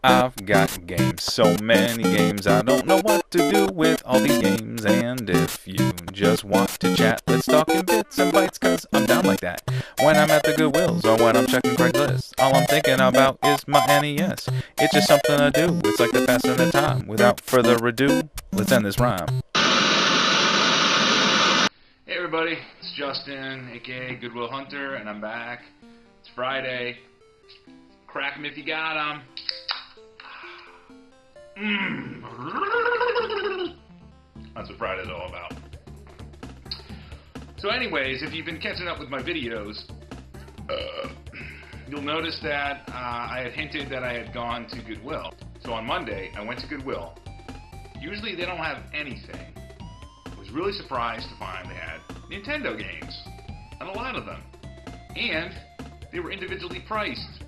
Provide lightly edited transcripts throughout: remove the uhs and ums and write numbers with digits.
I've got games, so many games, I don't know what to do with all these games. And if you just want to chat, let's talk in bits and bytes, cause I'm down like that. When I'm at the Goodwills or when I'm checking Craigslist, all I'm thinking about is my NES. It's just something to do, it's like the passing of time. Without further ado, let's end this rhyme. Hey everybody, it's Justin, aka Goodwill Hunter, and I'm back. It's Friday. Crack 'em if you got 'em. That's what Friday's all about. So anyways, if you've been catching up with my videos, you'll notice that I had hinted that I had gone to Goodwill. So on Monday, I went to Goodwill. Usually they don't have anything. I was really surprised to find they had Nintendo games, and a lot of them. And they were individually priced,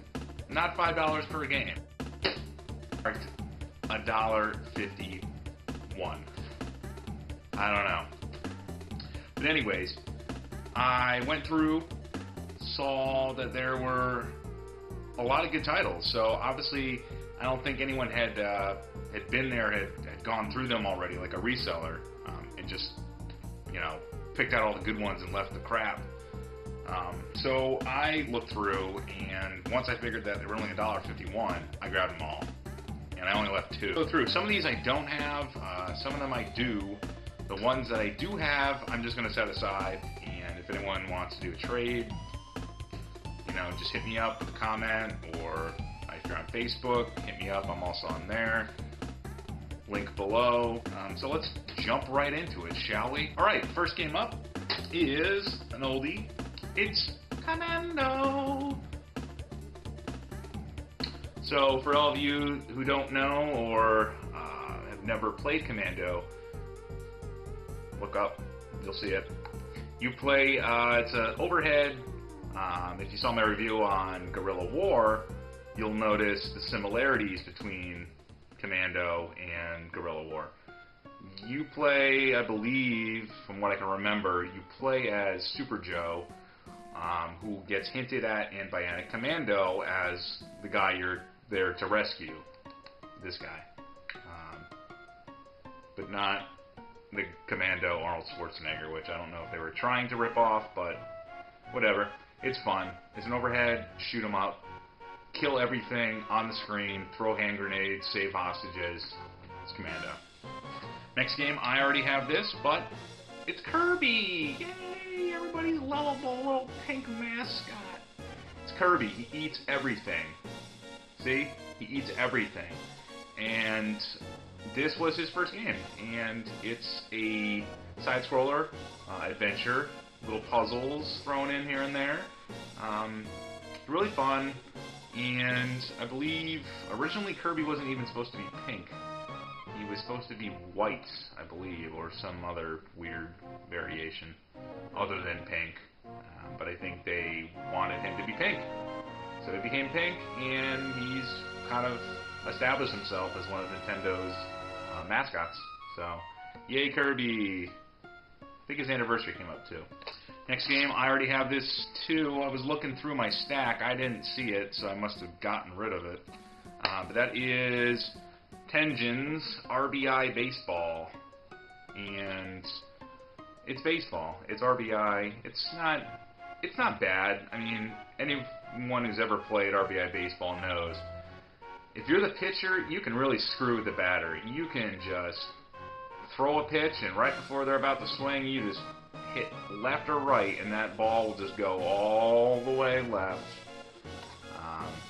not $5 per game. $1.51. I don't know. But anyways, I went through, saw that there were a lot of good titles. So obviously, I don't think anyone had been there, had gone through them already, like a reseller, and just, picked out all the good ones and left the crap. So I looked through, and once I figured that they were only $1.51, I grabbed them all. And I only left two. Go through. Some of these I don't have, some of them I do. The ones that I do have, I'm just going to set aside, and if anyone wants to do a trade, just hit me up with a comment, or if you're on Facebook, hit me up, I'm also on there. Link below. So let's jump right into it, shall we? Alright, first game up is an oldie. It's Commando. So for all of you who don't know or have never played Commando, look up, you'll see it. You play, it's an overhead. If you saw my review on Guerrilla War, you'll notice the similarities between Commando and Guerrilla War. You play, I believe, from what I can remember, you play as Super Joe, who gets hinted at in Bionic Commando as the guy you're there to rescue. This guy. But not the Commando Arnold Schwarzenegger, which I don't know if they were trying to rip off, but whatever. It's fun. It's an overhead, shoot 'em up, kill everything on the screen, throw hand grenades, save hostages. It's Commando. Next game, I already have this, but it's Kirby! Yay! Everybody's lovable little pink mascot. It's Kirby. He eats everything. See? He eats everything. And this was his first game. And it's a side-scroller, adventure, little puzzles thrown in here and there. Really fun. And I believe originally Kirby wasn't even supposed to be pink. He was supposed to be white, I believe, or some other weird variation other than pink. But I think they wanted him to be pink. So he became pink, and he's kind of established himself as one of Nintendo's mascots. So, yay Kirby! I think his anniversary came up too. Next game, I already have this too. I was looking through my stack. I didn't see it, so I must have gotten rid of it. But that is Kenjans RBI Baseball. And it's baseball. It's RBI. It's not bad. I mean, anyone who's ever played RBI Baseball knows if you're the pitcher, you can really screw with the batter. You can just throw a pitch, and right before they're about to swing, you just hit left or right, and that ball will just go all the way left.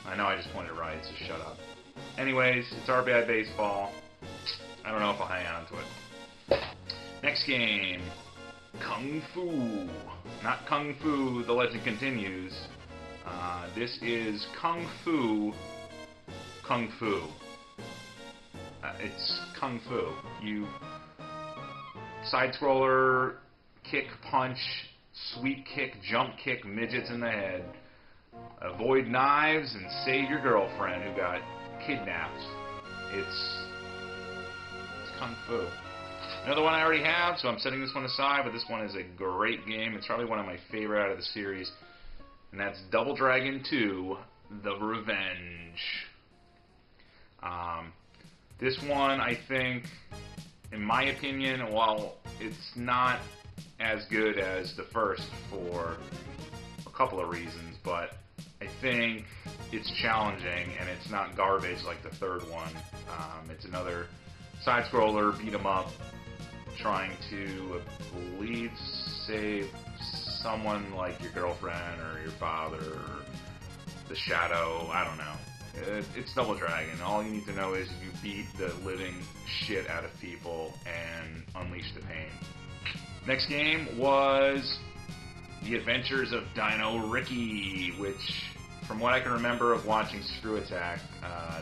I know I just pointed right, so shut up. Anyways, it's RBI Baseball. I don't know if I'll hang on to it. Next game, Kung Fu. Not Kung Fu, The Legend Continues. This is Kung Fu. Kung Fu. It's Kung Fu. You side-scroller, kick, punch, sweep kick, jump kick midgets in the head. Avoid knives and save your girlfriend who got kidnapped. It's Kung Fu. Another one I already have, so I'm setting this one aside, but this one is a great game. It's probably one of my favorite out of the series, and that's Double Dragon 2, The Revenge. This one, I think, in my opinion, while it's not as good as the first for a couple of reasons, but I think it's challenging and it's not garbage like the third one. It's another side-scroller, beat 'em up, trying to, I believe, save someone like your girlfriend or your father or the Shadow. I don't know. It's Double Dragon. All you need to know is you beat the living shit out of people and unleash the pain. Next game was The Adventures of Dino Ricky, which, from what I can remember of watching Screw Attack,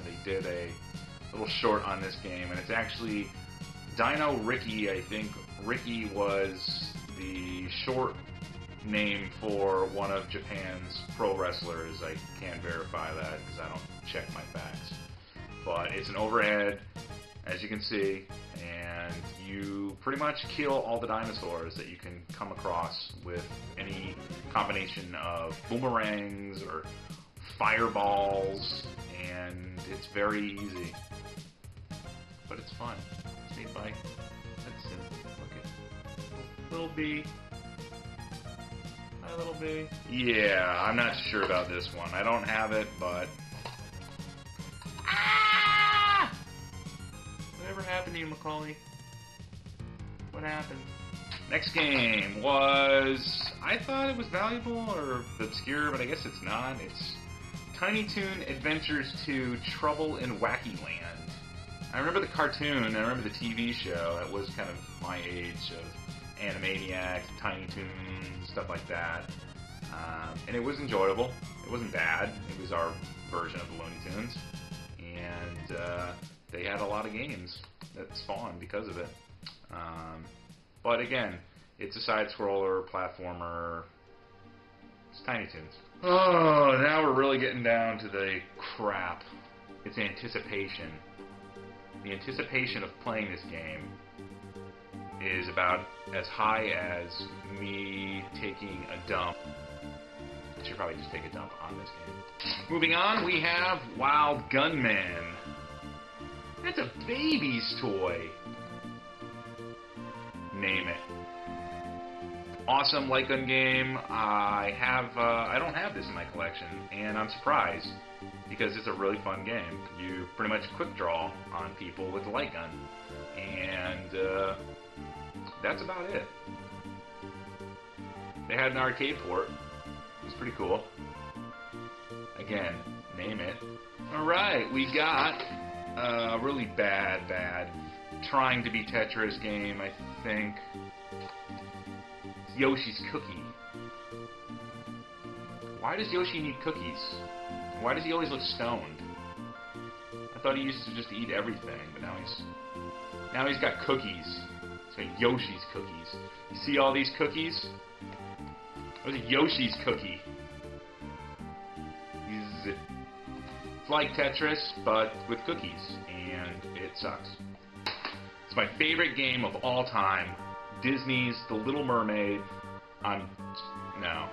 they did a little short on this game, and it's actually Dino Ricky. I think Ricky was the short name for one of Japan's pro wrestlers. I can't verify that because I don't check my facts. But it's an overhead, as you can see, and you pretty much kill all the dinosaurs that you can come across with any combination of boomerangs or fireballs, and it's very easy. But it's fun. It's made by, let's see, look at Little B. Hi, Little B. Yeah, I'm not sure about this one. I don't have it, but... Ah! Whatever happened to you, Macaulay? What happened? Next game was... I thought it was valuable or obscure, but I guess it's not. It's Tiny Toon Adventures 2 Trouble in Wacky Land. I remember the cartoon, I remember the TV show. That was kind of my age of Animaniacs, Tiny Toons, stuff like that. And it was enjoyable. It wasn't bad. It was our version of the Looney Tunes. And they had a lot of games that spawned because of it. But again, it's a side-scroller, platformer. It's Tiny Toons. Oh, now we're really getting down to the crap. It's anticipation. The anticipation of playing this game is about as high as me taking a dump. I should probably just take a dump on this game. Moving on, we have Wild Gunman. That's a baby's toy. Name it. Awesome light gun game. I don't have this in my collection, and I'm surprised because it's a really fun game. You pretty much quick draw on people with a light gun, and that's about it. They had an arcade port. It was pretty cool. Again, name it. Alright, we got a really bad trying to be Tetris game, I think. It's Yoshi's Cookie. Why does Yoshi need cookies? Why does he always look stoned? I thought he used to just eat everything, but now he's got cookies. He's got Yoshi's cookies. You see all these cookies? That was a Yoshi's cookie. It's like Tetris, but with cookies, and it sucks. It's my favorite game of all time. Disney's The Little Mermaid. No.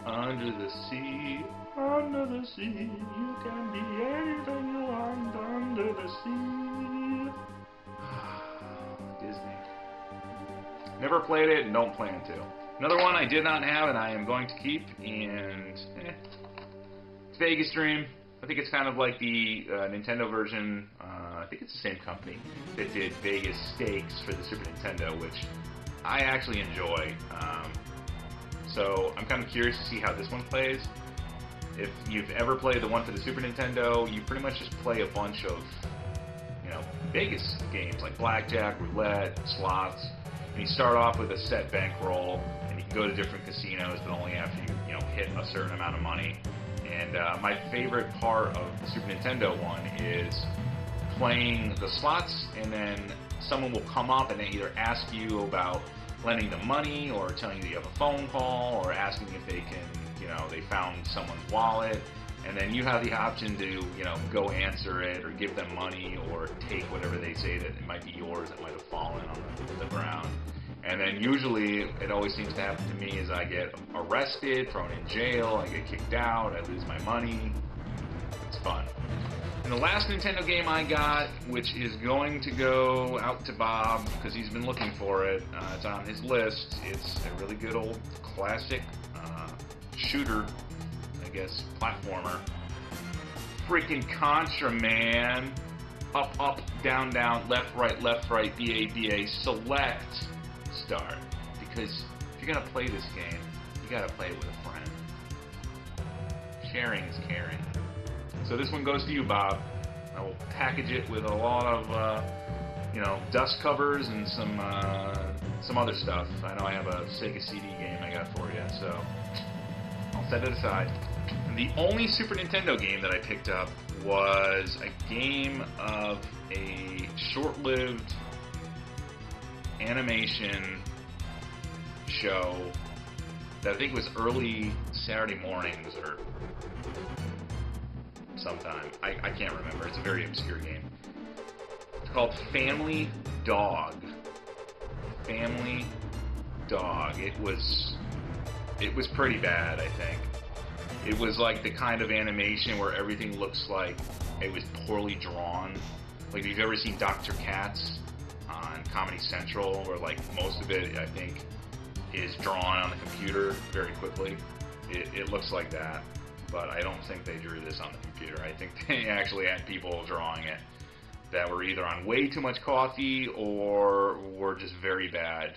Under the sea, you can be anything you want under the sea. Disney. Never played it and don't plan to. Another one I did not have and I am going to keep, and it's Vegas Dream. I think it's kind of like the Nintendo version. I think it's the same company that did Vegas Stakes for the Super Nintendo, which I actually enjoy. So I'm kind of curious to see how this one plays. If you've ever played the one for the Super Nintendo, you pretty much just play a bunch of, Vegas games like blackjack, roulette, slots. And you start off with a set bankroll, and you can go to different casinos, but only after you hit a certain amount of money. And my favorite part of the Super Nintendo one is playing the slots, and then someone will come up and they either ask you about lending them money, or telling you that you have a phone call, or asking if they can, they found someone's wallet, and then you have the option to, go answer it, or give them money, or take whatever they say that it might be yours that might have fallen on the ground. And then usually, it always seems to happen to me, is I get arrested, thrown in jail, I get kicked out, I lose my money. It's fun. And the last Nintendo game I got, which is going to go out to Bob because he's been looking for it, it's on his list. It's a really good old classic shooter, I guess, platformer. Freaking Contraband. Up, up, down, down, left, right, BA, BA, select, start. Because if you're going to play this game, you got to play it with a friend. Sharing is caring. So this one goes to you, Bob. I will package it with a lot of, dust covers and some other stuff. I know I have a Sega CD game I got for you, so I'll set it aside. And the only Super Nintendo game that I picked up was a game of a short-lived animation show that I think was early Saturday mornings or sometime. I can't remember. It's a very obscure game. It's called Family Dog. Family Dog. It was pretty bad, I think. It was like the kind of animation where everything looks like it was poorly drawn. Like if you've ever seen Dr. Katz on Comedy Central, where like most of it, I think, is drawn on the computer very quickly. It looks like that, but I don't think they drew this on the computer. I think they actually had people drawing it that were either on way too much coffee or were just very bad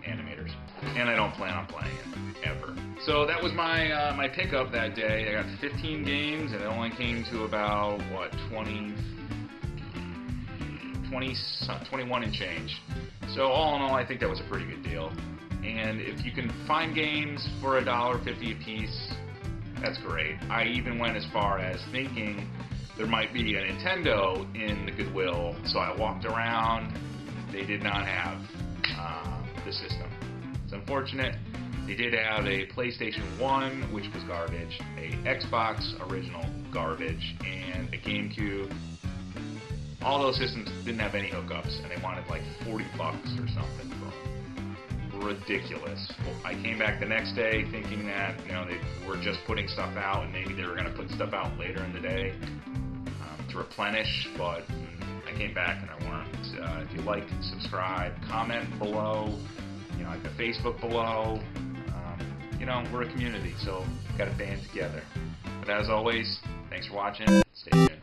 animators. And I don't plan on playing it, ever. So that was my my pickup that day. I got 15 games, and it only came to about, what, 21 and change. So all in all, I think that was a pretty good deal. And if you can find games for $1.50 a piece, that's great. I even went as far as thinking there might be a Nintendo in the Goodwill, so I walked around. They did not have the system. It's unfortunate. They did have a PlayStation 1, which was garbage, a Xbox original garbage, and a GameCube. All those systems didn't have any hookups, and they wanted like $40 or something for them. Ridiculous. I came back the next day thinking that they were just putting stuff out, and maybe they were going to put stuff out later in the day to replenish, but I came back and I weren't. If you like, subscribe, comment below, like the Facebook below. We're a community, so we've got to band together. But as always, thanks for watching. Stay tuned.